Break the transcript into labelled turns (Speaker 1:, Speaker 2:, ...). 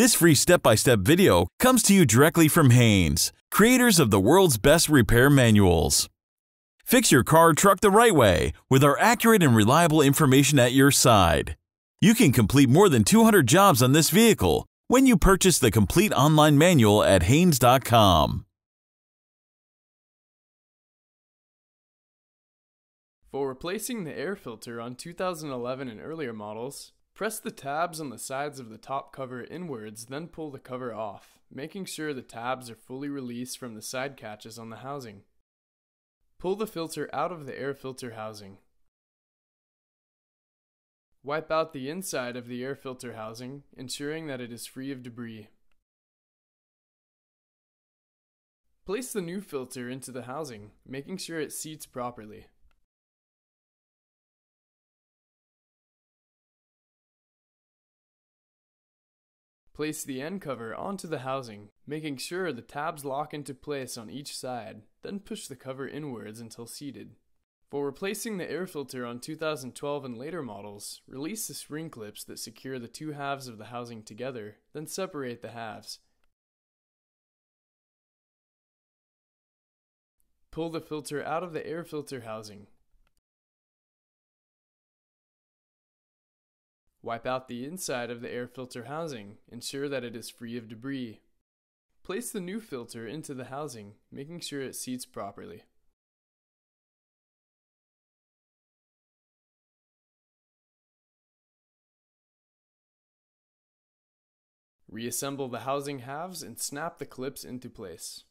Speaker 1: This free step-by-step video comes to you directly from Haynes, creators of the world's best repair manuals. Fix your car or truck the right way with our accurate and reliable information at your side. You can complete more than 200 jobs on this vehicle when you purchase the complete online manual at Haynes.com.
Speaker 2: For replacing the air filter on 2011 and earlier models, press the tabs on the sides of the top cover inwards, then pull the cover off, making sure the tabs are fully released from the side catches on the housing. Pull the filter out of the air filter housing. Wipe out the inside of the air filter housing, ensuring that it is free of debris. Place the new filter into the housing, making sure it seats properly. Place the end cover onto the housing, making sure the tabs lock into place on each side, then push the cover inwards until seated. For replacing the air filter on 2012 and later models, release the spring clips that secure the two halves of the housing together, then separate the halves. Pull the filter out of the air filter housing. Wipe out the inside of the air filter housing, ensure that it is free of debris. Place the new filter into the housing, making sure it seats properly. Reassemble the housing halves and snap the clips into place.